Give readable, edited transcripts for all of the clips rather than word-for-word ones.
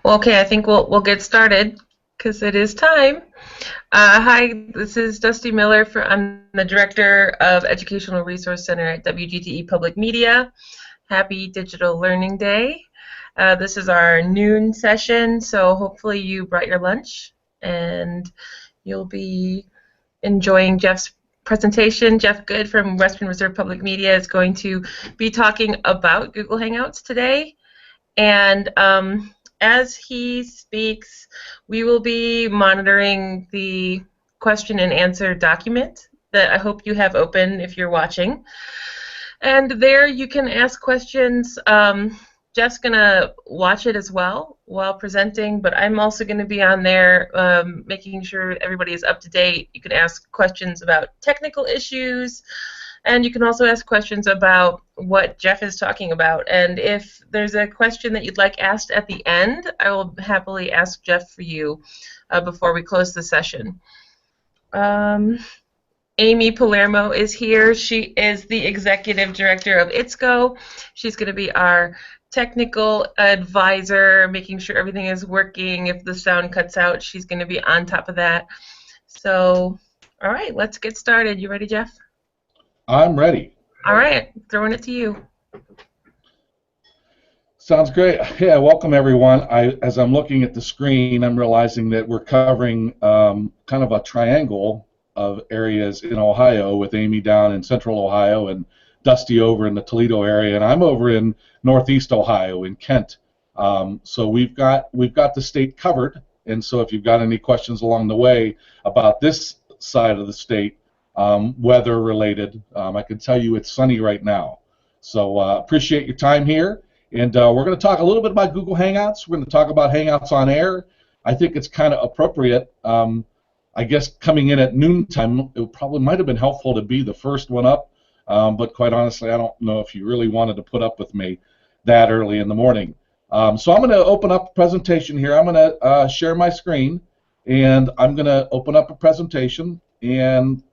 Well, okay, I think we'll get started because it is time. Hi, this is Dusty Miller. I'm the Director of Educational Resource Center at WGTE Public Media. Happy Digital Learning Day. This is our noon session, so hopefully you brought your lunch and you'll be enjoying Jeff's presentation. Jeff Good from Western Reserve Public Media is going to be talking about Google Hangouts today. And as he speaks, we will be monitoring the question and answer document that I hope you have open if you're watching. And there you can ask questions. Jeff's going to watch it as well while presenting, but I'm also going to be on there making sure everybody is up to date. You can ask questions about technical issues, and you can also ask questions about what Jeff is talking about. And if there's a question that you'd like asked at the end, I will happily ask Jeff for you before we close the session. Amy Palermo is here. She is the Executive Director of ITSCO. She's going to be our technical advisor, making sure everything is working. If the sound cuts out, she's going to be on top of that. So, all right, let's get started. You ready, Jeff? I'm ready. All right, throwing it to you. Sounds great. Yeah, welcome everyone. As I'm looking at the screen, I'm realizing that we're covering kind of a triangle of areas in Ohio, with Amy down in central Ohio and Dusty over in the Toledo area, and I'm over in northeast Ohio in Kent. So we've got the state covered, and so if you've got any questions along the way about this side of the state, weather related, I can tell you it's sunny right now. So appreciate your time here, and we're going to talk a little bit about Google Hangouts. We're going to talk about Hangouts on Air. I think it's kind of appropriate. I guess coming in at noontime, it probably might have been helpful to be the first one up, but quite honestly, I don't know if you really wanted to put up with me that early in the morning. So I'm going to open up a presentation here. I'm going to share my screen, and I'm going to open up a presentation, and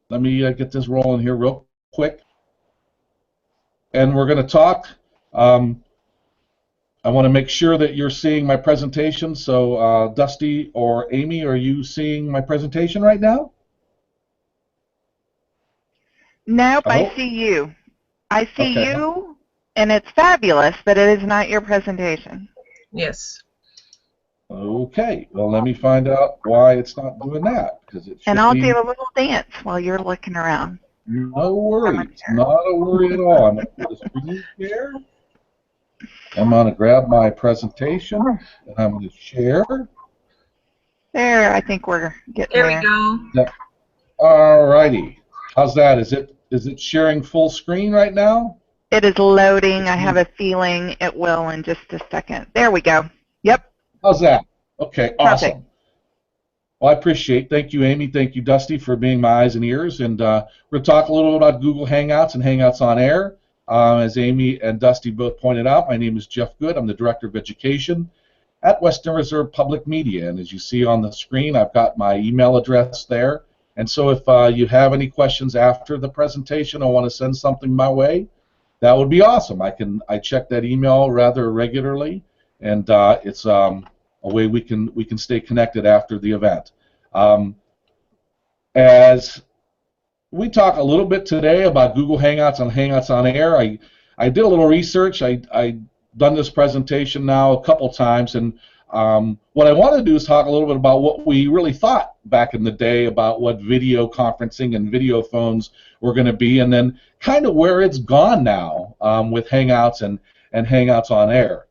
let me get this rolling here real quick. And we're going to talk. I want to make sure that you're seeing my presentation. So Dusty or Amy, are you seeing my presentation right now? Nope, I see you. I see you, and it's fabulous, but it is not your presentation. Yes. Okay, well, let me find out why it's not doing that. And I'll do a little dance while you're looking around. No worries, not a worry at all. I'm going to put a screen share. I'm going to grab my presentation, and I'm going to share. There, I think we're getting there. There we go. All righty. How's that? Is it sharing full screen right now? It is loading. I have a feeling it will in just a second. There we go. Yep. How's that? Okay, awesome. Perfect. Well, I appreciate. Thank you, Amy. Thank you, Dusty, for being my eyes and ears. And we're going to talk a little bit about Google Hangouts and Hangouts on Air. As Amy and Dusty both pointed out, my name is Jeff Good. I'm the Director of Education at Western Reserve Public Media. And as you see on the screen, I've got my email address there. And so if you have any questions after the presentation or want to send something my way, that would be awesome. I check that email rather regularly, and it's a way we can stay connected after the event. As we talk a little bit today about Google Hangouts and Hangouts on Air, I did a little research. I've done this presentation now a couple times, and what I want to do is talk a little bit about what we really thought back in the day about what video conferencing and video phones were going to be, and then kind of where it's gone now with Hangouts and Hangouts on Air.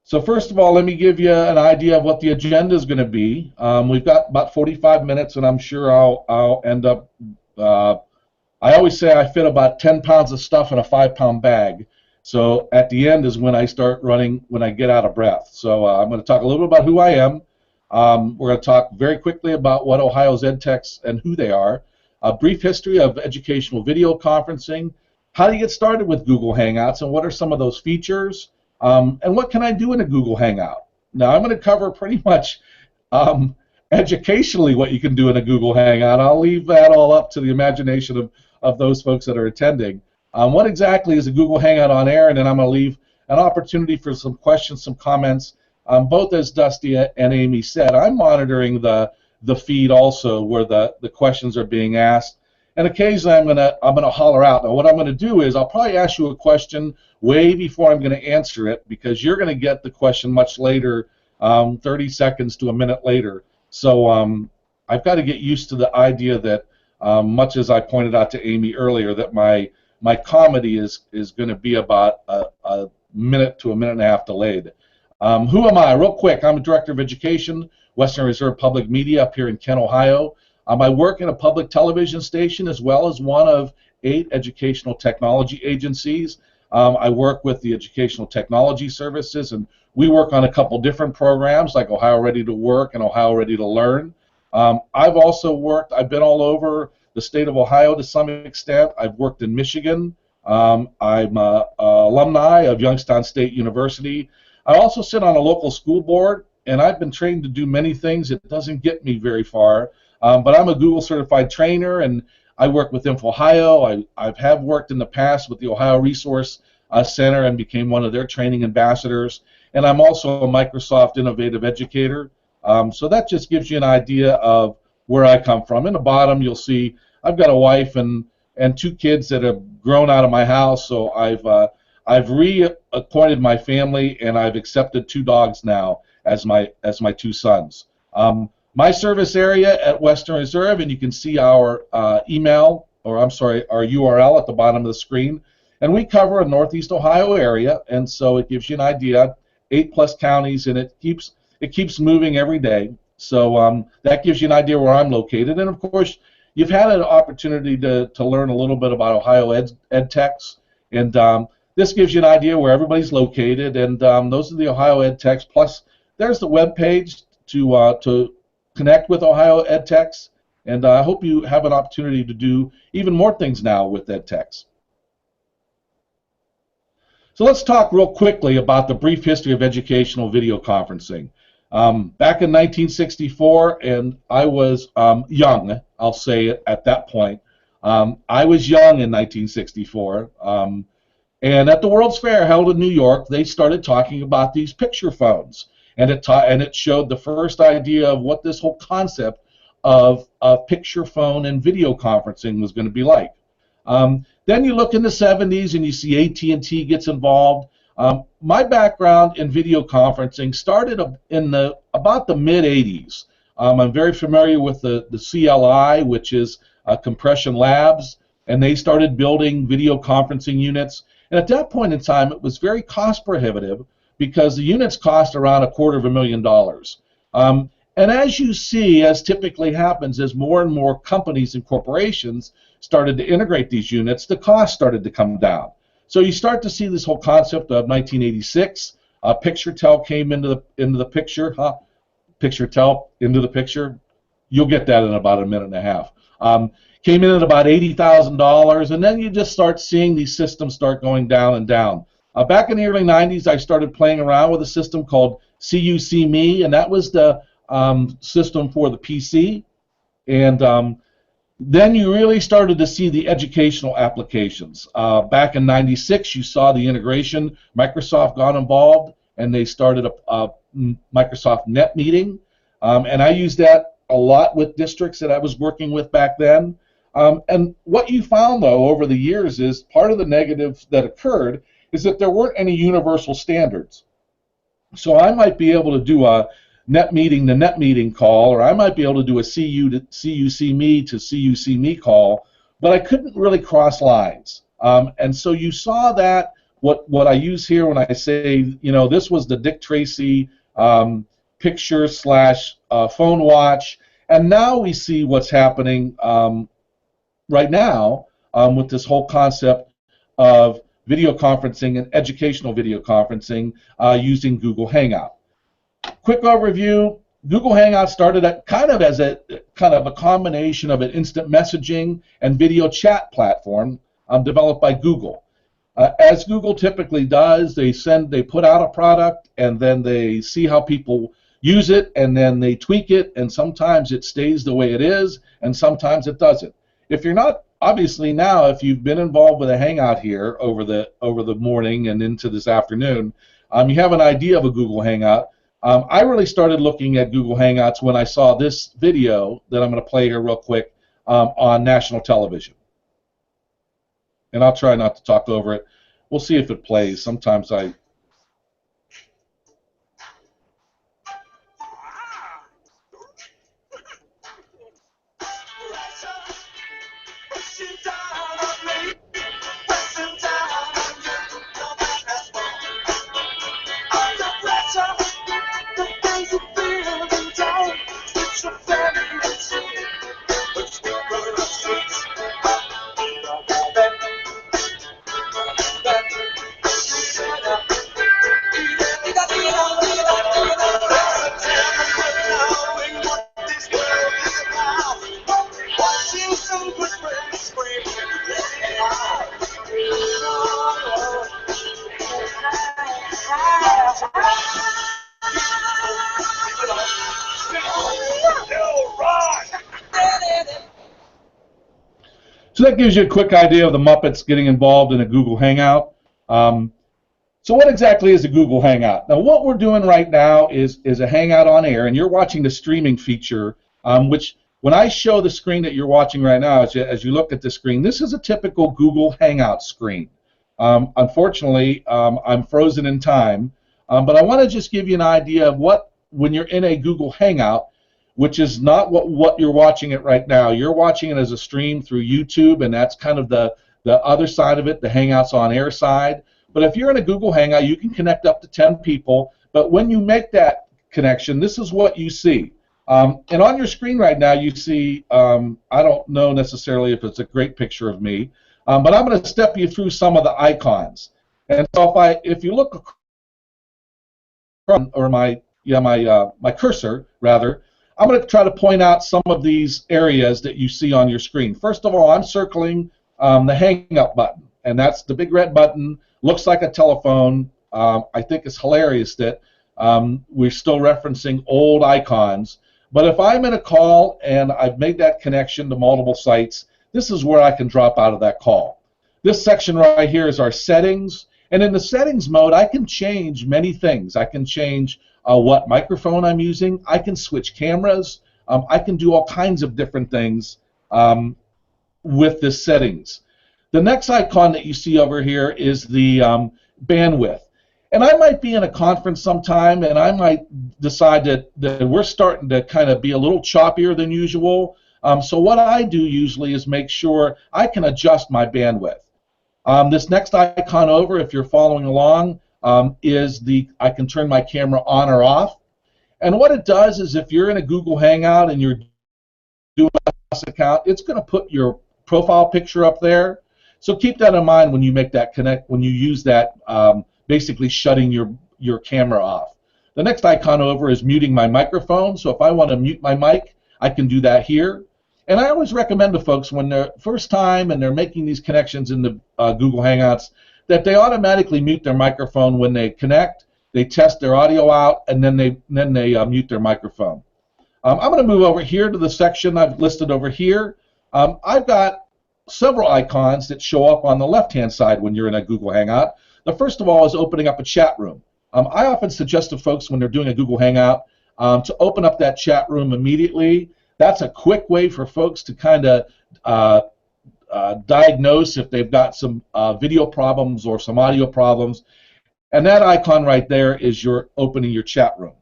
So first of all, let me give you an idea of what the agenda is going to be. We've got about 45 minutes, and I'm sure I'll end up, I always say I fit about 10 pounds of stuff in a 5-pound bag. So at the end is when I start running, when I get out of breath. So I'm going to talk a little bit about who I am. We're going to talk very quickly about what Ohio's EdTechs and who they are. A brief history of educational video conferencing. How do you get started with Google Hangouts, and what are some of those features? And what can I do in a Google Hangout? Now, I'm going to cover pretty much educationally what you can do in a Google Hangout. I'll leave that all up to the imagination of those folks that are attending. What exactly is a Google Hangout on air? And then I'm going to leave an opportunity for some questions, some comments. Both as Dusty and Amy said, I'm monitoring the feed also where the questions are being asked. And occasionally I'm gonna holler out. Now what I'm gonna do is I'll probably ask you a question way before I'm gonna answer it, because you're gonna get the question much later, 30 seconds to a minute later. So I've got to get used to the idea that much as I pointed out to Amy earlier, that my comedy is going to be about a minute to a minute and a half delayed. Who am I? Real quick, I'm a Director of Education, Western Reserve Public Media up here in Kent, Ohio. I work in a public television station as well as one of 8 educational technology agencies. I work with the Educational Technology Services, and we work on a couple different programs like Ohio Ready to Work and Ohio Ready to Learn. I've been all over the state of Ohio to some extent. I've worked in Michigan. I'm an alumni of Youngstown State University. I also sit on a local school board, and I've been trained to do many things. It doesn't get me very far, but I'm a Google certified trainer, and I work with InfoOhio. I have worked in the past with the Ohio Resource Center and became one of their training ambassadors, and I'm also a Microsoft Innovative Educator. So that just gives you an idea of where I come from. In the bottom, you'll see I've got a wife and 2 kids that have grown out of my house, so I've reacquainted my family, and I've accepted 2 dogs now as my 2 sons. My service area at Western Reserve, and you can see our our URL at the bottom of the screen, and we cover a Northeast Ohio area, and so it gives you an idea. 8+ counties, and it keeps moving every day. So that gives you an idea where I'm located, and of course, you've had an opportunity to learn a little bit about Ohio ed techs, and this gives you an idea where everybody's located, and those are the Ohio ed techs. Plus, there's the web page to connect with Ohio ed techs, and I hope you have an opportunity to do even more things now with ed techs. So let's talk real quickly about the brief history of educational video conferencing. Back in 1964, and I was young, I'll say it at that point. I was young in 1964, and at the World's Fair held in New York, they started talking about these picture phones, and it showed the first idea of what this whole concept of picture phone and video conferencing was going to be like. Then you look in the 70s and you see AT&T gets involved. My background in video conferencing started in about the mid-80s. I'm very familiar with the CLI, which is Compression Labs, and they started building video conferencing units. And at that point in time, it was very cost prohibitive because the units cost around $250,000. And as you see, as typically happens, as more and more companies and corporations started to integrate these units, the cost started to come down. So you start to see this whole concept of 1986. PictureTel came into the picture. PictureTel into the picture. You'll get that in about a minute and a half. Came in at about $80,000, and then you just start seeing these systems start going down and down. Back in the early 90s, I started playing around with a system called CUC-Me, and that was the system for the PC. And then you really started to see the educational applications. Back in 96, you saw the integration. Microsoft got involved, and they started a Microsoft Net Meeting. And I used that a lot with districts that I was working with back then. And what you found, though, over the years is part of the negative that occurred is that there weren't any universal standards. So I might be able to do a net meeting to net meeting call, or I might be able to do a CUC-Me to CUC-Me call, but I couldn't really cross lines. And so you saw that what I use here when I say, you know, this was the Dick Tracy picture / phone watch, and now we see what's happening right now with this whole concept of video conferencing and educational video conferencing using Google Hangout. Quick overview: Google Hangout started as a combination of an instant messaging and video chat platform developed by Google. As Google typically does, they put out a product and then they see how people use it and then they tweak it, and sometimes it stays the way it is and sometimes it doesn't. If you're not obviously now, if you've been involved with a Hangout here over the morning and into this afternoon, you have an idea of a Google Hangout. I really started looking at Google Hangouts when I saw this video that I'm going to play here real quick on national television. And I'll try not to talk over it. We'll see if it plays. Sometimes I... So that gives you a quick idea of the Muppets getting involved in a Google Hangout. So what exactly is a Google Hangout? Now what we're doing right now is a Hangout on air, and you're watching the streaming feature, which when I show the screen that you're watching right now, as you look at the screen, this is a typical Google Hangout screen. Unfortunately, I'm frozen in time, but I want to just give you an idea of what, when you're in a Google Hangout, which is not what you're watching it right now. You're watching it as a stream through YouTube, and that's kind of the other side of it, the Hangouts on air side. But if you're in a Google Hangout, you can connect up to 10 people, but when you make that connection, this is what you see. And on your screen right now, you see, I don't know necessarily if it's a great picture of me, but I'm going to step you through some of the icons. And so if you look across, or my cursor, rather, I'm going to try to point out some of these areas that you see on your screen. First of all, I'm circling the Hang Up button, and that's the big red button. Looks like a telephone. I think it's hilarious that we're still referencing old icons. But if I'm in a call and I've made that connection to multiple sites, this is where I can drop out of that call. This section right here is our settings. And in the settings mode, I can change many things. I can change what microphone I'm using. I can switch cameras. I can do all kinds of different things with the settings. The next icon that you see over here is the bandwidth. And I might be in a conference sometime, and I might decide that we're starting to kind of be a little choppier than usual. So what I do usually is make sure I can adjust my bandwidth. This next icon over, if you're following along, is I can turn my camera on or off. And what it does is if you're in a Google Hangout and you're doing a account, it's going to put your profile picture up there. So keep that in mind when you make that when you use that, basically shutting your camera off. The next icon over is muting my microphone. So if I want to mute my mic, I can do that here. And I always recommend to folks when they're first time and they're making these connections in the Google Hangouts that they automatically mute their microphone when they connect. They test their audio out, and then they mute their microphone. I'm going to move over here to the section I've listed over here. I've got several icons that show up on the left-hand side when you're in a Google Hangout. The first of all is opening up a chat room. I often suggest to folks when they're doing a Google Hangout to open up that chat room immediately. That's a quick way for folks to kind of diagnose if they've got some video problems or some audio problems. And that icon right there is your opening your chat room.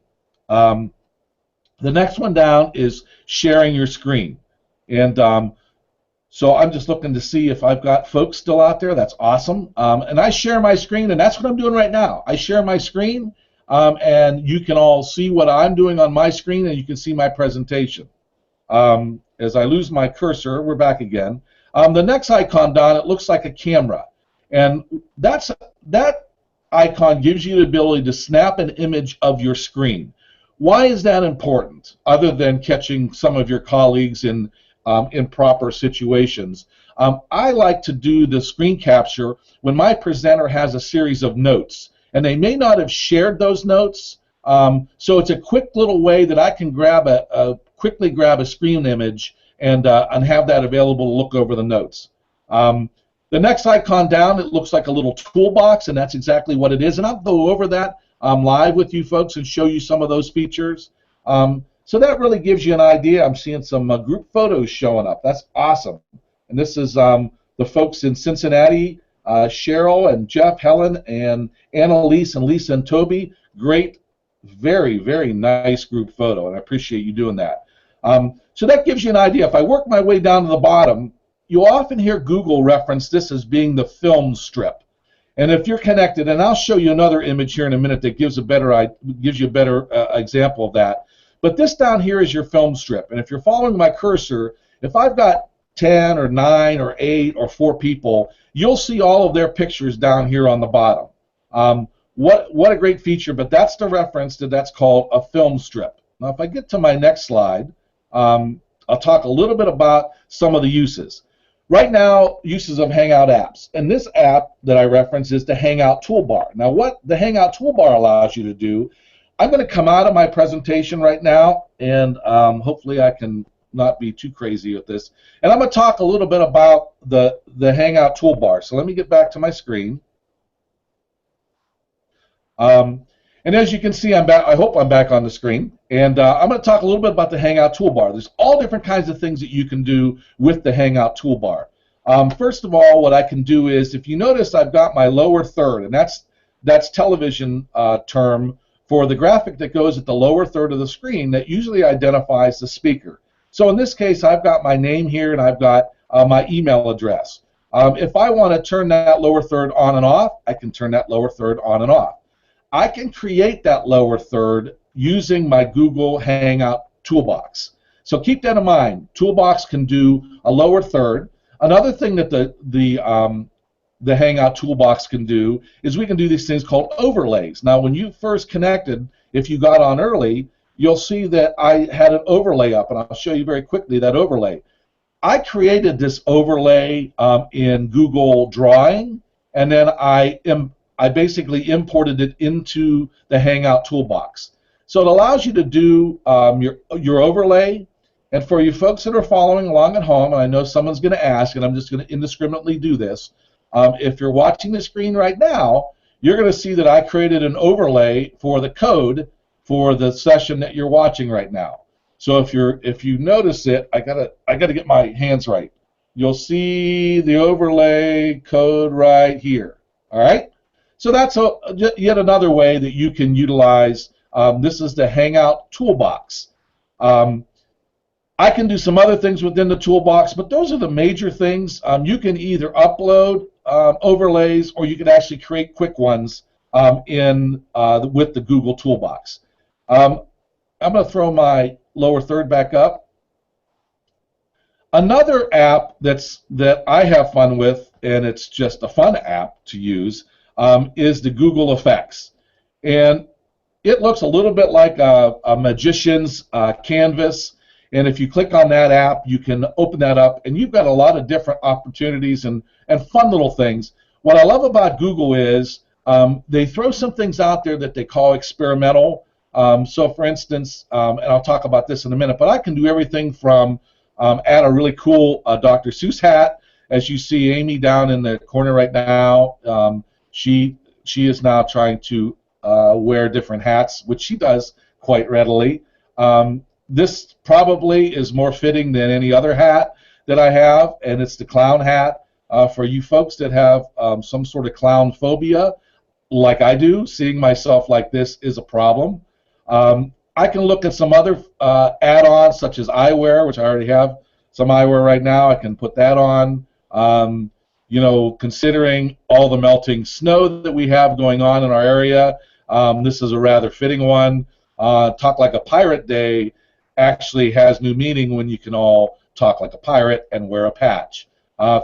The next one down is sharing your screen. And so I'm just looking to see if I've got folks still out there. That's awesome. And I share my screen, and that's what I'm doing right now. I share my screen, and you can all see what I'm doing on my screen, and you can see my presentation. As I lose my cursor, we're back again. The next icon down, it looks like a camera. And that icon gives you the ability to snap an image of your screen. Why is that important, other than catching some of your colleagues in improper situations? I like to do the screen capture when my presenter has a series of notes, and they may not have shared those notes. So it's a quick little way that I can quickly grab a screen image and have that available to look over the notes. The next icon down, it looks like a little toolbox, and that's exactly what it is. And I'll go over that live with you folks and show you some of those features. So that really gives you an idea. I'm seeing some group photos showing up. That's awesome. And this is the folks in Cincinnati, Cheryl and Jeff, Helen, and Annalise and Lisa and Toby. Great, very, very nice group photo, and I appreciate you doing that. So that gives you an idea. If I work my way down to the bottom, you'll often hear Google reference this as being the film strip. And if you're connected, and I'll show you another image here in a minute that gives you a better example of that. But this down here is your film strip. And if you're following my cursor, if I've got 10 or 9 or 8 or 4 people, you'll see all of their pictures down here on the bottom. What a great feature, but that's the reference that's called a film strip. Now if I get to my next slide, I'll talk a little bit about some of the uses. Right now, uses of Hangout apps. And this app that I reference is the Hangout Toolbar. Now what the Hangout Toolbar allows you to do, I'm going to come out of my presentation right now, and hopefully I can not be too crazy with this. And I'm going to talk a little bit about the Hangout Toolbar. So let me get back to my screen. And as you can see, I'm back. I hope I'm back on the screen. And I'm going to talk a little bit about the Hangout Toolbar. There's all different kinds of things that you can do with the Hangout Toolbar. First of all, what I can do is, if you notice, I've got my lower third, and that's television term for the graphic that goes at the lower third of the screen that usually identifies the speaker. So in this case, I've got my name here, and I've got my email address. If I want to turn that lower third on and off, I can turn that lower third on and off. I can create that lower third using my Google Hangout toolbox. So keep that in mind. Toolbox can do a lower third. Another thing that the Hangout toolbox can do is we can do these things called overlays. Now, when you first connected, if you got on early, you'll see that I had an overlay up, and I'll show you very quickly that overlay. I created this overlay in Google Drawing, and then I basically imported it into the Hangout toolbox. So it allows you to do your overlay. And for you folks that are following along at home, and I know someone's going to ask, and I'm just going to indiscriminately do this, if you're watching the screen right now, you're going to see that I created an overlay for the code for the session that you're watching right now. So if you notice it, I gotta get my hands right. You'll see the overlay code right here. All right. So that's yet another way that you can utilize. This is the Hangout toolbox. I can do some other things within the toolbox, but those are the major things. You can either upload overlays, or you can actually create quick ones with the Google toolbox. I'm going to throw my lower third back up. Another app that I have fun with, and it's just a fun app to use, is the Google Effects. And it looks a little bit like a magician's canvas. And if you click on that app, you can open that up, and you've got a lot of different opportunities and fun little things. What I love about Google is they throw some things out there that they call experimental. So for instance, and I'll talk about this in a minute, but I can do everything from add a really cool Dr. Seuss hat. As you see Amy down in the corner right now, she is now trying to wear different hats, which she does quite readily. This probably is more fitting than any other hat that I have, and it's the clown hat. For you folks that have some sort of clown phobia, like I do, seeing myself like this is a problem. I can look at some other add-ons, such as eyewear, which I already have some eyewear right now. I can put that on. You know, considering all the melting snow that we have going on in our area, this is a rather fitting one. Talk Like a Pirate Day actually has new meaning when you can all talk like a pirate and wear a patch.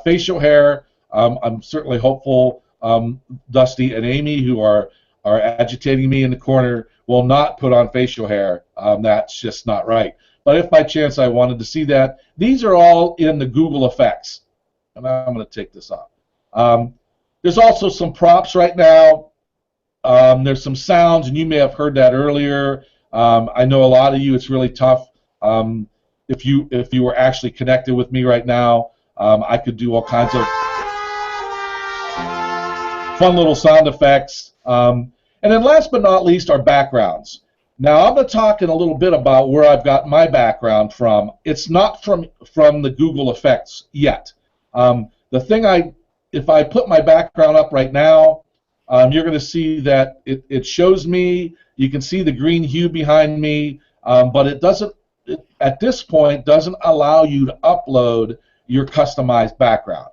Facial hair, I'm certainly hopeful Dusty and Amy, who are agitating me in the corner, will not put on facial hair. That's just not right. But if by chance I wanted to see that, these are all in the Google Effects. And I'm going to take this off. There's also some props right now. There's some sounds, and you may have heard that earlier. I know a lot of you, it's really tough if you were actually connected with me right now. I could do all kinds of fun little sound effects. And then last but not least are backgrounds. Now I'm going to talk in a little bit about where I've got my background from. It's not from the Google effects yet. The thing if I put my background up right now, you're going to see that it shows me. You can see the green hue behind me, but it doesn't. At this point, doesn't allow you to upload your customized background.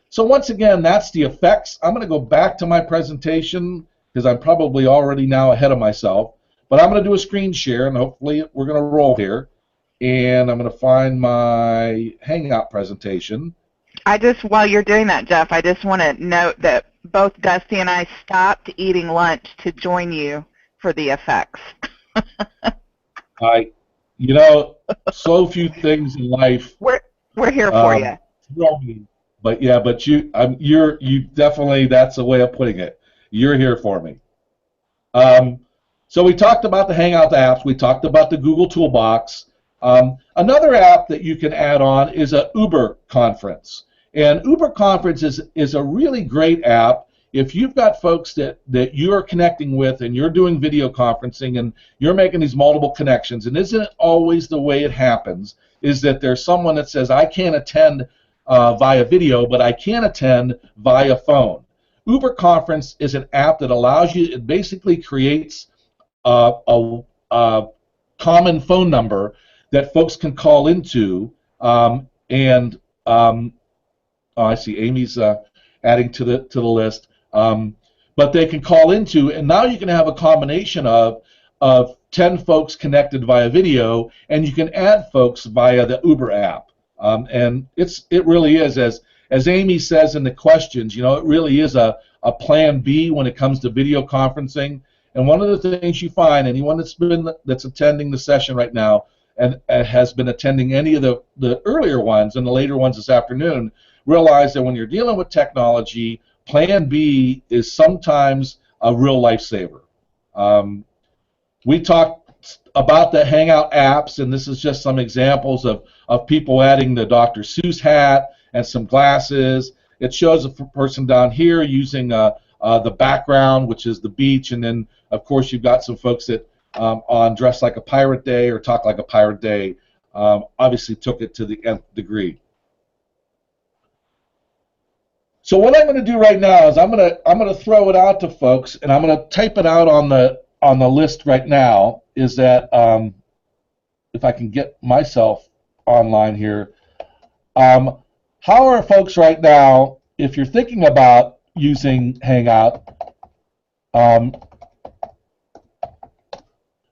So once again, that's the effects. I'm going to go back to my presentation because I'm probably already now ahead of myself. But I'm going to do a screen share, and hopefully we're going to roll here. And I'm going to find my Hangout presentation. While you're doing that, Jeff, I just want to note that both Dusty and I stopped eating lunch to join you for the effects. So few things in life. We're here for you. But yeah, but you definitely, that's a way of putting it. You're here for me. So we talked about the Hangout apps. We talked about the Google Toolbox. Another app that you can add on is a Uber Conference. And Uber Conference is a really great app if you've got folks that you're connecting with and you're doing video conferencing and you're making these multiple connections. And isn't it always the way it happens is that there's someone that says, I can't attend via video, but I can attend via phone. Uber Conference is an app that allows you, it basically creates a common phone number that folks can call into, I see Amy's adding to the list, but they can call into, and now you can have a combination of 10 folks connected via video, and you can add folks via the Uber app, and it really is, as Amy says in the questions, it really is a plan B when it comes to video conferencing. And one of the things you find, anyone that's attending the session right now and has been attending any of the earlier ones and the later ones this afternoon, realize that when you're dealing with technology, plan B is sometimes a real lifesaver. We talked about the Hangout apps, and this is just some examples of people adding the Dr. Seuss hat and some glasses. It shows a person down here using the background, which is the beach, and then of course you've got some folks that on Dress Like a Pirate Day or Talk Like a Pirate Day obviously took it to the nth degree. So what I'm going to do right now is I'm going to throw it out to folks, and I'm going to type it out on the list right now. Is that if I can get myself online here? How are folks right now? If you're thinking about using Hangout,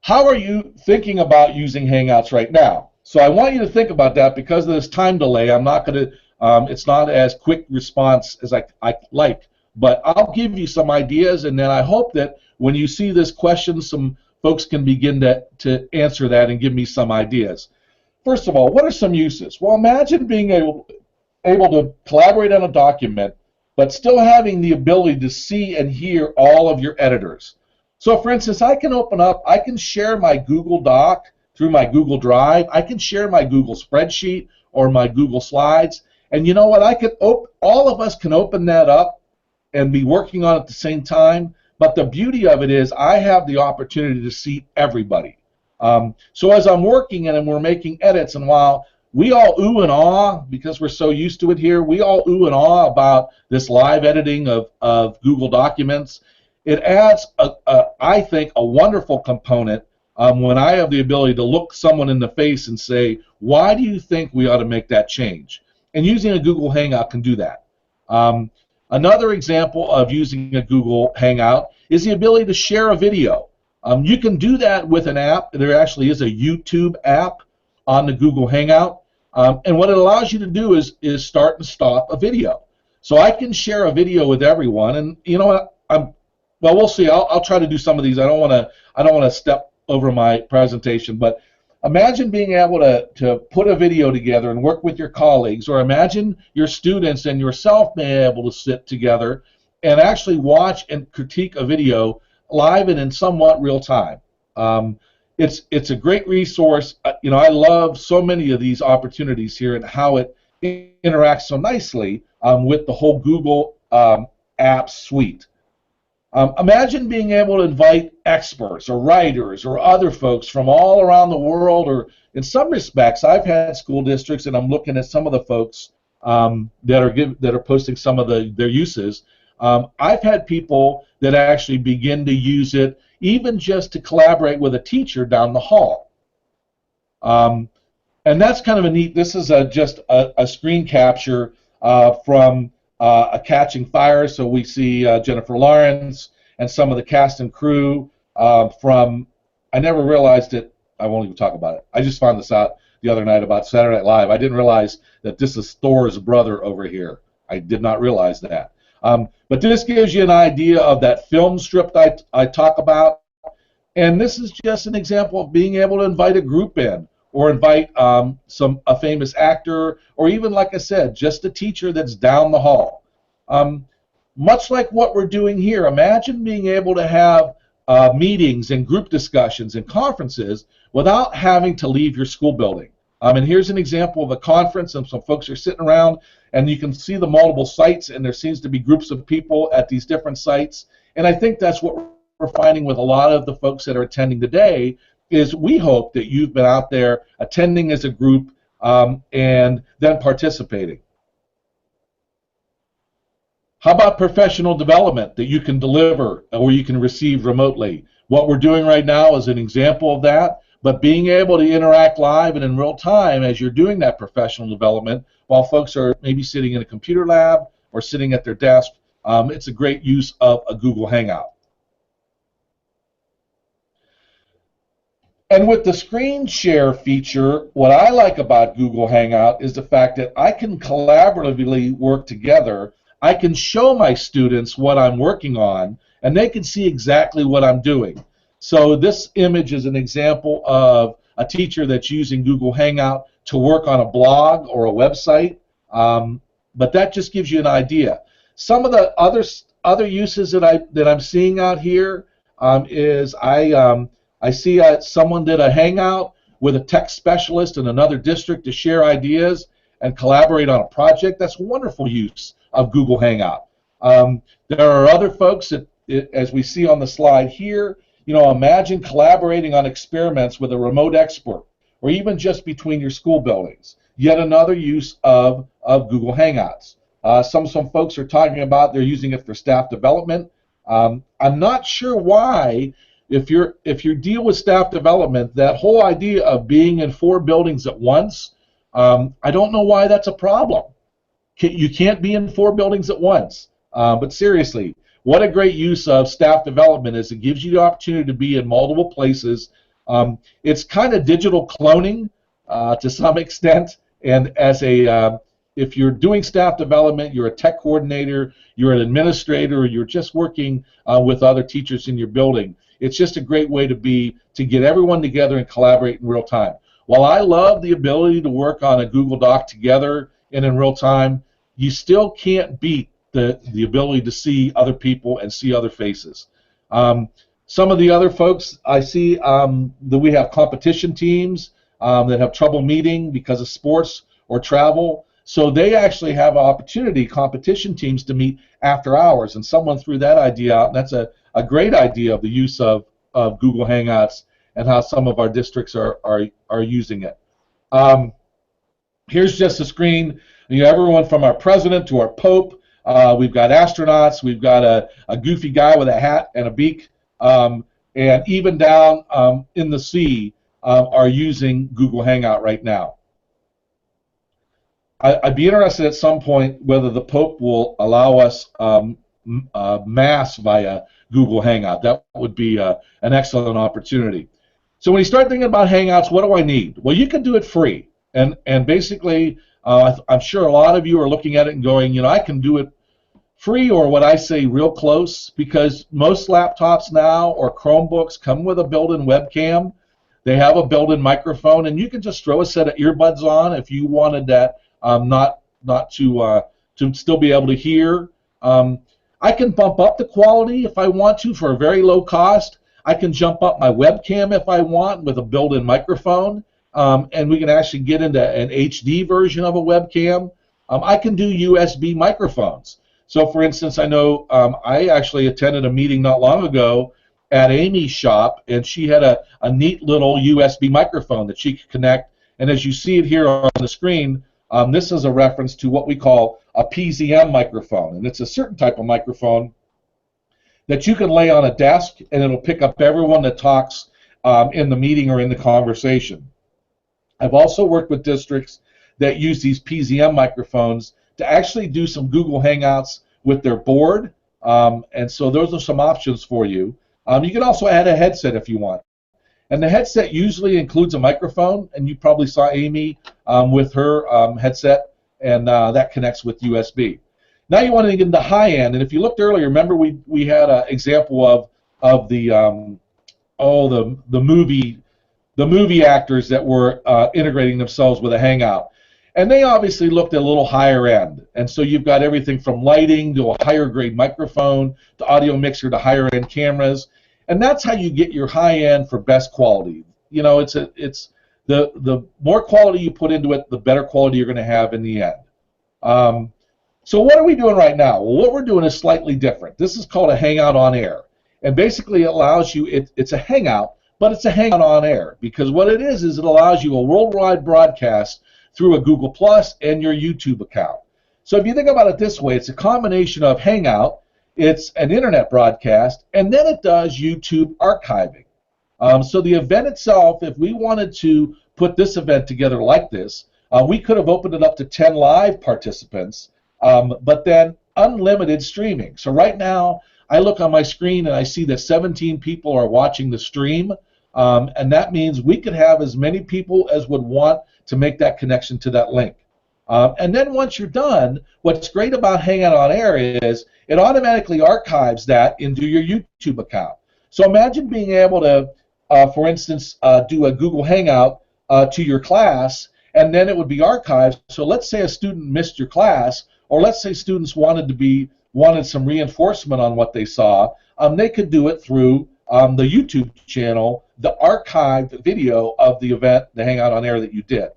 how are you thinking about using Hangouts right now? So I want you to think about that because of this time delay. I'm not going to. It's not as quick response as I like, but I'll give you some ideas, and then I hope that when you see this question, some folks can begin to answer that and give me some ideas. First of all, what are some uses? Well, imagine being able to collaborate on a document, but still having the ability to see and hear all of your editors. So, for instance, I can share my Google Doc through my Google Drive. I can share my Google Spreadsheet or my Google Slides. And you know what? All of us can open that up and be working on it at the same time. But the beauty of it is I have the opportunity to see everybody. So as I'm working and we're making edits, and while we all ooh and ah because we're so used to it here, we all ooh and ah about this live editing of Google Documents. It adds, I think, a wonderful component when I have the ability to look someone in the face and say, why do you think we ought to make that change? And using a Google Hangout can do that. Another example of using a Google Hangout is the ability to share a video. You can do that with an app. There actually is a YouTube app on the Google Hangout. And what it allows you to do is start and stop a video. So I can share a video with everyone. And you know what? Well, we'll see. I'll try to do some of these. I don't want to step over my presentation, but imagine being able to put a video together and work with your colleagues, or imagine your students and yourself being able to sit together and actually watch and critique a video live and in somewhat real time. It's a great resource. I love so many of these opportunities here and how it interacts so nicely with the whole Google Apps suite. Imagine being able to invite experts or writers or other folks from all around the world, or in some respects, I've had school districts, and I'm looking at some of the folks that are posting some of their uses. I've had people that actually begin to use it even just to collaborate with a teacher down the hall. And that's kind of a neat, this is just a screen capture from a Catching Fire. So we see Jennifer Lawrence and some of the cast and crew from, I never realized it, I won't even talk about it. I just found this out the other night about Saturday Night Live. I didn't realize that this is Thor's brother over here. I did not realize that. But this gives you an idea of that film strip I talk about. And this is just an example of being able to invite a group in, or invite a famous actor, or even, like I said, just a teacher that's down the hall. Much like what we're doing here, imagine being able to have meetings and group discussions and conferences without having to leave your school building. And here's an example of a conference, and some folks are sitting around, and you can see the multiple sites, and there seems to be groups of people at these different sites. And I think that's what we're finding with a lot of the folks that are attending today, is we hope that you've been out there attending as a group and then participating. How about professional development that you can deliver or you can receive remotely? What we're doing right now is an example of that, but being able to interact live and in real time as you're doing that professional development while folks are maybe sitting in a computer lab or sitting at their desk, it's a great use of a Google Hangout. And with the screen share feature, what I like about Google Hangout is the fact that I can collaboratively work together. I can show my students what I'm working on, and they can see exactly what I'm doing. So this image is an example of a teacher that's using Google Hangout to work on a blog or a website, but that just gives you an idea. Some of the other uses that I'm seeing out here is I see someone did a hangout with a tech specialist in another district to share ideas and collaborate on a project. That's wonderful use of Google Hangout. There are other folks that, as we see on the slide here, imagine collaborating on experiments with a remote expert, or even just between your school buildings. Yet another use of Google Hangouts. Some folks are talking about they're using it for staff development. I'm not sure why. If you deal with staff development, that whole idea of being in 4 buildings at once, I don't know why that's a problem. You can't be in 4 buildings at once. But seriously, what a great use of staff development is. It gives you the opportunity to be in multiple places. It's kind of digital cloning to some extent. And as if you're doing staff development, you're a tech coordinator, you're an administrator, or you're just working with other teachers in your building, it's just a great way to get everyone together and collaborate in real time. While I love the ability to work on a Google Doc together and in real time, you still can't beat the ability to see other people and see other faces. Some of the other folks I see that we have competition teams that have trouble meeting because of sports or travel. So they actually have an opportunity, competition teams, to meet after hours. And someone threw that idea out, and that's a great idea of the use of Google Hangouts and how some of our districts are using it. Here's just a screen. Everyone from our president to our pope. We've got astronauts. We've got a goofy guy with a hat and a beak. And even down in the sea are using Google Hangout right now. I'd be interested at some point whether the Pope will allow us mass via Google Hangout. That would be an excellent opportunity. So when you start thinking about Hangouts, what do I need? Well, you can do it free. And basically, I'm sure a lot of you are looking at it and going, I can do it free, or what I say real close, because most laptops now or Chromebooks come with a built-in webcam. They have a built-in microphone, and you can just throw a set of earbuds on if you wanted that. Not to still be able to hear. I can bump up the quality if I want to for a very low cost. I can jump up my webcam if I want with a built-in microphone. and we can actually get into an HD version of a webcam. I can do USB microphones. So, for instance, I know I actually attended a meeting not long ago at Amy's shop, and she had a neat little USB microphone that she could connect. And as you see it here on the screen, this is a reference to what we call a PZM microphone, and it's a certain type of microphone that you can lay on a desk, and it'll pick up everyone that talks in the meeting or in the conversation. I've also worked with districts that use these PZM microphones to actually do some Google Hangouts with their board, and so those are some options for you. You can also add a headset if you want. And the headset usually includes a microphone, and you probably saw Amy with her headset, and that connects with USB. Now you want to get into high end, and if you looked earlier, remember we had an example of the movie actors that were integrating themselves with a Hangout, and they obviously looked a little higher end. And so you've got everything from lighting to a higher grade microphone to audio mixer to higher end cameras. And that's how you get your high end for best quality. You know, it's the more quality you put into it, the better quality you're going to have in the end. So what are we doing right now? Well, what we're doing is slightly different. This is called a Hangout on Air, and basically it allows you. It's a Hangout, but it's a Hangout on Air, because what it is it allows you a worldwide broadcast through a Google Plus and your YouTube account. So if you think about it this way, it's a combination of Hangout. It's an internet broadcast, and then it does YouTube archiving. So the event itself, if we wanted to put this event together like this, we could have opened it up to 10 live participants, but then unlimited streaming. So right now, I look on my screen and I see that 17 people are watching the stream, and that means we could have as many people as would want to make that connection to that link. And then once you're done, what's great about Hangout on Air is it automatically archives that into your YouTube account. So imagine being able to, for instance, do a Google Hangout to your class, and then it would be archived. So let's say a student missed your class, or let's say students wanted some reinforcement on what they saw. They could do it through the YouTube channel, the archived video of the event, the Hangout on Air that you did.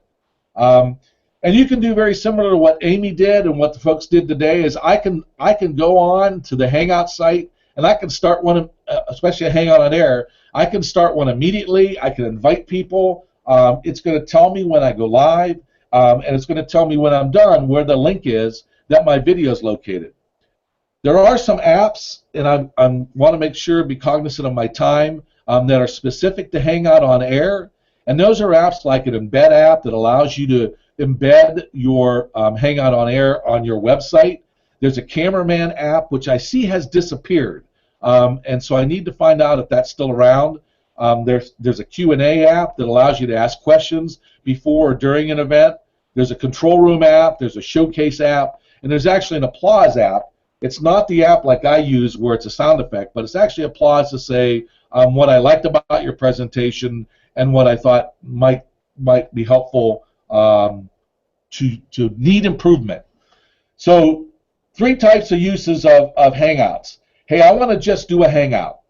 And you can do very similar to what Amy did and what the folks did today. Is I can go on to the Hangout site and I can start one, especially a Hangout on Air. I can start one immediately. I can invite people. It's going to tell me when I go live, and it's going to tell me when I'm done where the link is that my video is located. There are some apps, and I want to make sure, be cognizant of my time, that are specific to Hangout on Air, and those are apps like an Embed app that allows you to embed your Hangout on Air on your website. There's a Cameraman app, which I see has disappeared, and so I need to find out if that's still around. There's a Q&A app that allows you to ask questions before or during an event. There's a Control Room app. There's a Showcase app, and there's actually an Applause app. It's not the app like I use where it's a sound effect, but it's actually Applause to say what I liked about your presentation and what I thought might be helpful to need improvement. So 3 types of uses of Hangouts. Hey, I want to just do a Hangout.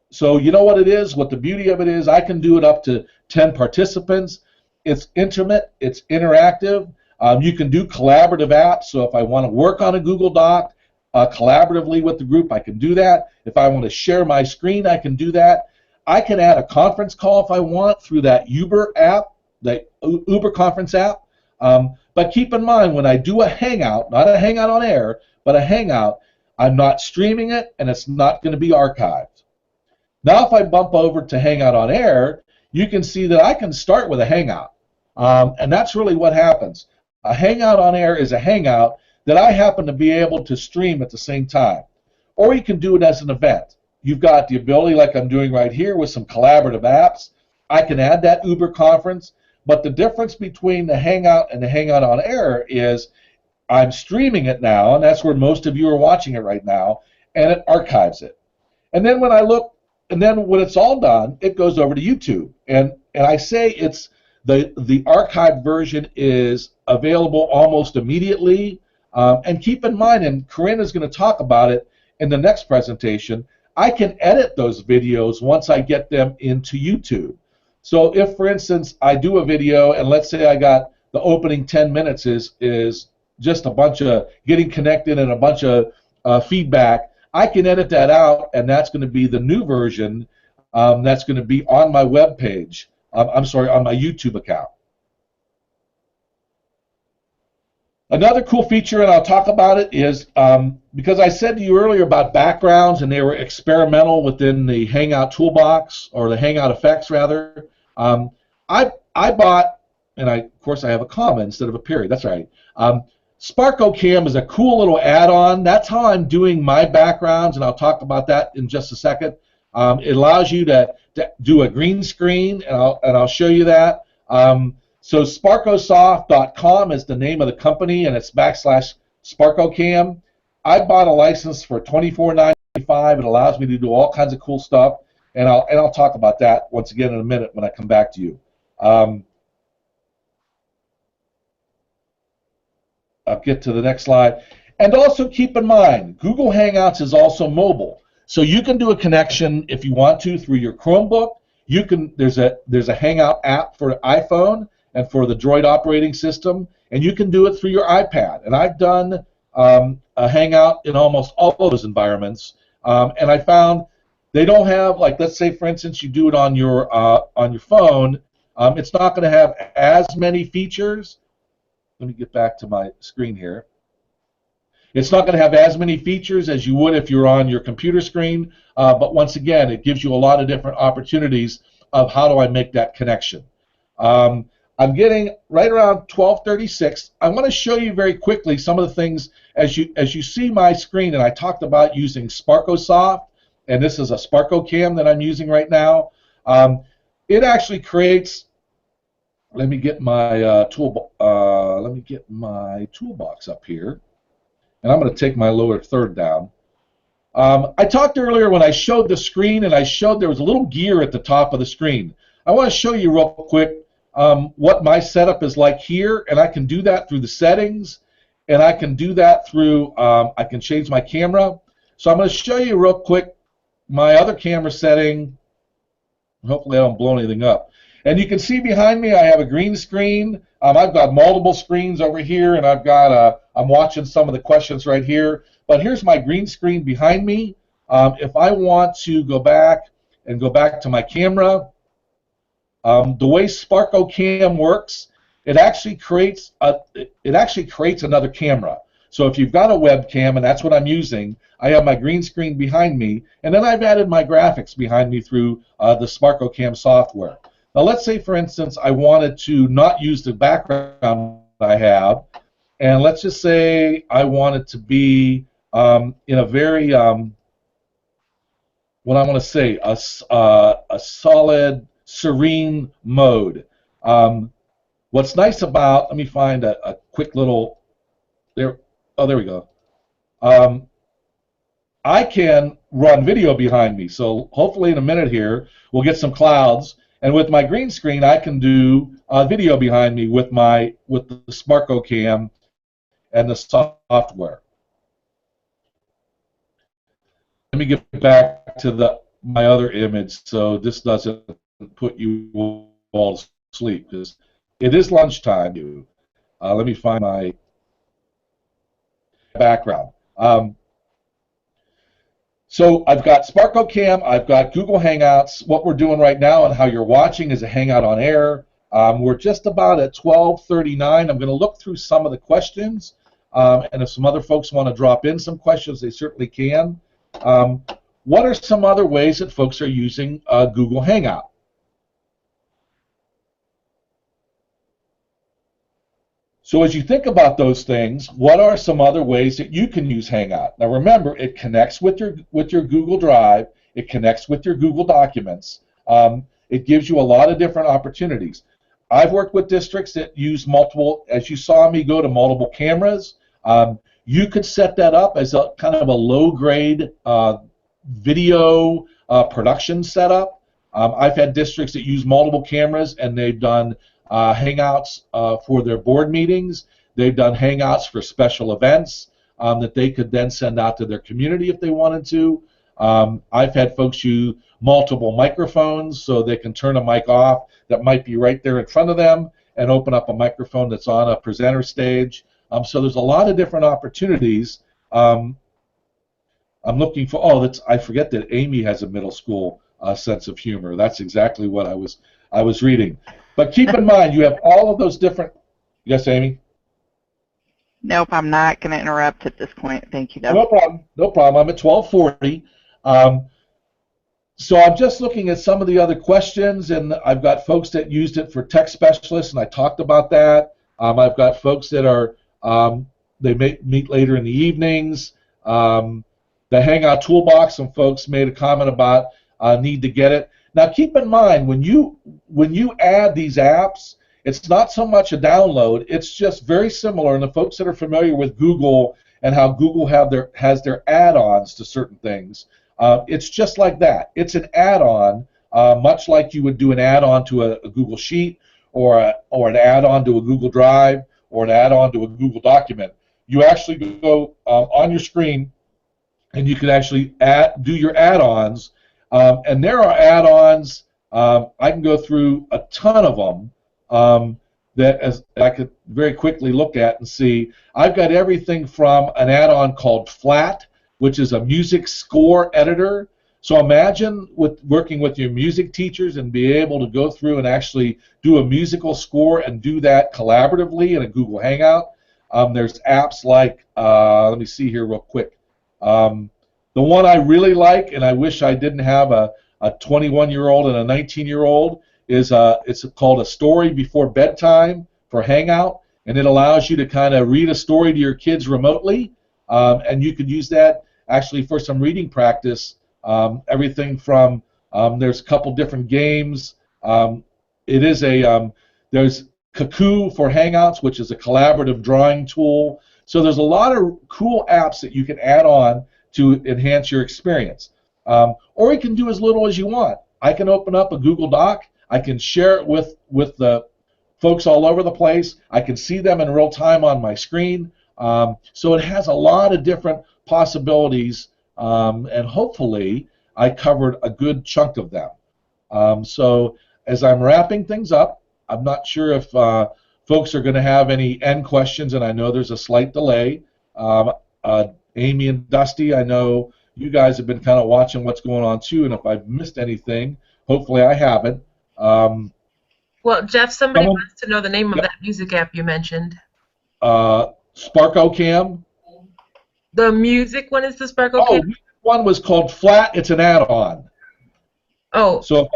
So you know what it is? What the beauty of it is, I can do it up to 10 participants. It's intimate. It's interactive. You can do collaborative apps. So if I want to work on a Google Doc collaboratively with the group, I can do that. If I want to share my screen, I can do that. I can add a conference call if I want through that Uber app, the Uber conference app. But keep in mind, when I do a Hangout, not a Hangout on Air, but a Hangout, I'm not streaming it, and it's not going to be archived. Now if I bump over to Hangout on Air, you can see that I can start with a Hangout. And that's really what happens. A Hangout on Air is a Hangout that I happen to be able to stream at the same time. Or you can do it as an event. You've got the ability, like I'm doing right here with some collaborative apps. I can add that Uber conference, but the difference between the Hangout and the Hangout on Air is I'm streaming it now, and that's where most of you are watching it right now, and it archives it. And then when I look, and then when it's all done, it goes over to YouTube. And I say it's the archived version is available almost immediately. And keep in mind, and Corinne is going to talk about it in the next presentation, I can edit those videos once I get them into YouTube. So if, for instance, I do a video and let's say I got the opening 10 minutes is just a bunch of getting connected and a bunch of feedback, I can edit that out, and that's going to be the new version that's going to be on my web page. I'm sorry, on my YouTube account. Another cool feature, and I'll talk about it, is because I said to you earlier about backgrounds and they were experimental within the Hangout toolbox, or the Hangout effects rather. I bought, and of course I have a comma instead of a period, that's right. Sparco Cam is a cool little add-on. That's how I'm doing my backgrounds, and I'll talk about that in just a second. It allows you to do a green screen, and I'll show you that. So sparcosoft.com is the name of the company, and it's /Sparco Cam. I bought a license for $24.95. It allows me to do all kinds of cool stuff, and I'll talk about that once again in a minute when I come back to you. I'll get to the next slide. And also keep in mind, Google Hangouts is also mobile. So you can do a connection if you want to through your Chromebook. You can. There's a Hangout app for iPhone and for the Droid operating system, and you can do it through your iPad. And I've done a Hangout in almost all of those environments, and I found they don't have, like, let's say for instance you do it on your phone, it's not going to have as many features. Let me get back to my screen here. It's not going to have as many features as you would if you're on your computer screen, but once again, it gives you a lot of different opportunities of how do I make that connection. I'm getting right around 12:36. I want to show you very quickly some of the things as you see my screen, and I talked about using Sparcosoft, and this is a Sparco Cam that I'm using right now. It actually creates. Let me get my toolbox up here, and I'm going to take my lower third down. I talked earlier when I showed the screen, and I showed there was a little gear at the top of the screen. I want to show you real quick what my setup is like here, and I can do that through the settings, and I can do that through, I can change my camera. So I'm going to show you real quick my other camera setting. Hopefully I don't blow anything up. And you can see behind me I have a green screen. I've got multiple screens over here, and I've got I'm watching some of the questions right here. But here's my green screen behind me. If I want to go back to my camera, the way Sparco Cam works, it actually creates another camera. So if you've got a webcam, and that's what I'm using, I have my green screen behind me, and then I've added my graphics behind me through the Sparco Cam software. Now let's say, for instance, I wanted to not use the background I have, and let's just say I want it to be in a very, what I want to say, a solid, serene mode. What's nice about, let me find a quick little, there we go. I can run video behind me, so hopefully in a minute here we'll get some clouds, and with my green screen I can do video behind me with the Sparco Cam and the software. Let me get back to my other image so this doesn't put you all to sleep, because it is lunchtime. Let me find my background. So I've got Sparco Cam, I've got Google Hangouts. What we're doing right now and how you're watching is a Hangout on Air. We're just about at 12:39. I'm going to look through some of the questions, and if some other folks want to drop in some questions, they certainly can. What are some other ways that folks are using Google Hangout? So as you think about those things, what are some other ways that you can use Hangout? Now remember, it connects with your Google Drive, it connects with your Google Documents. It gives you a lot of different opportunities. I've worked with districts that use multiple, as you saw me go to multiple cameras. You could set that up as a kind of a low-grade video production setup. I've had districts that use multiple cameras, and they've done Hangouts for their board meetings. They've done Hangouts for special events that they could then send out to their community if they wanted to. I've had folks use multiple microphones so they can turn a mic off that might be right there in front of them and open up a microphone that's on a presenter stage. So there's a lot of different opportunities. I'm looking for, I forget that Amy has a middle school sense of humor. That's exactly what I was reading. But keep in mind, you have all of those different, yes, Amy? Nope, I'm not going to interrupt at this point. Thank you, Doug. No problem. No problem. I'm at 12:40. So I'm just looking at some of the other questions, and I've got folks that used it for tech specialists, and I talked about that. I've got folks that are they meet later in the evenings. The Hangout Toolbox, some folks made a comment about need to get it. Now keep in mind when you add these apps, it's not so much a download. It's just very similar. And the folks that are familiar with Google and how Google has their add-ons to certain things, it's just like that. It's an add-on, much like you would do an add-on to a Google Sheet or an add-on to a Google Drive or an add-on to a Google document. You actually go on your screen and you can actually do your add-ons. And there are add-ons. I can go through a ton of them that as I could very quickly look at and see. I've got everything from an add-on called Flat, which is a music score editor. So imagine working with your music teachers and be able to go through and actually do a musical score and do that collaboratively in a Google Hangout. There's apps like, let me see here real quick. The one I really like, and I wish I didn't have a 21-year-old and a 19-year-old, is it's called A Story Before Bedtime for Hangout, and it allows you to kind of read a story to your kids remotely, and you could use that actually for some reading practice. Everything from there's a couple different games. There's Kakoo for Hangouts, which is a collaborative drawing tool. So there's a lot of cool apps that you can add on to enhance your experience. Or you can do as little as you want. I can open up a Google Doc. I can share it with the folks all over the place. I can see them in real time on my screen. So it has a lot of different possibilities, and hopefully I covered a good chunk of them. So as I'm wrapping things up, I'm not sure if folks are going to have any end questions, and I know there's a slight delay. Amy and Dusty, I know you guys have been kind of watching what's going on too, and if I've missed anything, hopefully I haven't. Well, Jeff, somebody wants to know the name of that music app you mentioned. Sparco Cam. The music one is the Sparco Cam? One was called Flat. It's an add-on. Oh. So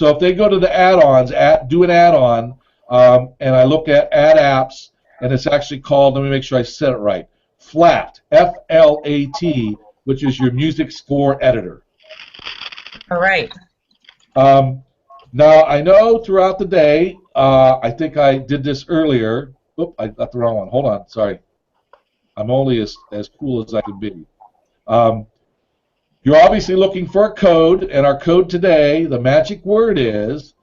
if they go to the add-ons, do an add-on, and I look at add apps, and it's actually called, let me make sure I said it right, Flat, F-L-A-T, which is your music score editor. All right. Now, I know throughout the day, I think I did this earlier. Oop, I got the wrong one. Hold on, sorry. I'm only as cool as I can be. You're obviously looking for a code, and our code today, the magic word is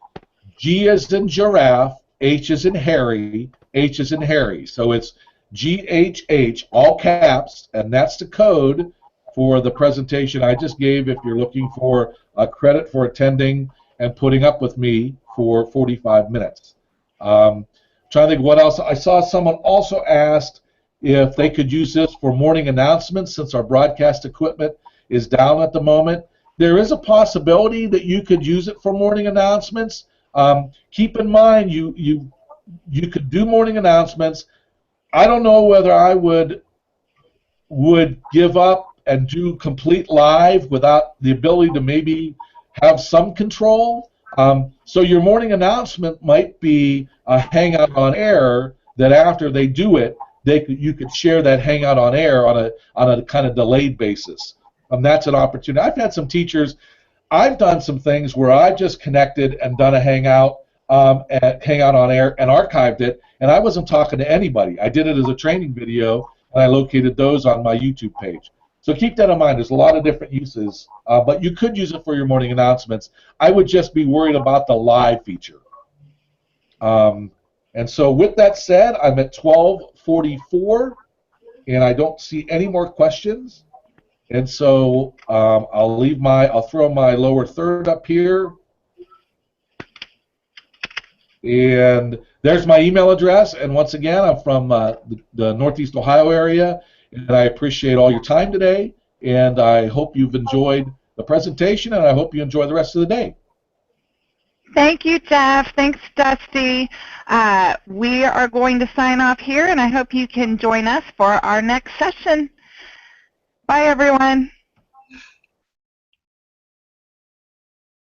G as in giraffe, H as in Harry, H as in Harry. So it's GHH, all caps, and that's the code for the presentation I just gave if you're looking for a credit for attending and putting up with me for 45 minutes. Trying to think what else. I saw someone also asked if they could use this for morning announcements since our broadcast equipment is down at the moment. There is a possibility that you could use it for morning announcements. Keep in mind you could do morning announcements. I don't know whether I would give up and do complete live without the ability to maybe have some control. So your morning announcement might be a Hangout on air that after they do it, you could share that Hangout on air on a kind of delayed basis. That's an opportunity. I've had some teachers. I've done some things where I just connected and done a Hangout Hangout on air and archived it, and I wasn't talking to anybody. I did it as a training video, and I located those on my YouTube page. So keep that in mind. There's a lot of different uses, but you could use it for your morning announcements. I would just be worried about the live feature. And so with that said, I'm at 12:44, and I don't see any more questions. And so I'll throw my lower third up here. And there's my email address. And once again, I'm from the Northeast Ohio area, and I appreciate all your time today. And I hope you've enjoyed the presentation, and I hope you enjoy the rest of the day. Thank you, Jeff. Thanks, Dusty. We are going to sign off here, and I hope you can join us for our next session. Bye, everyone.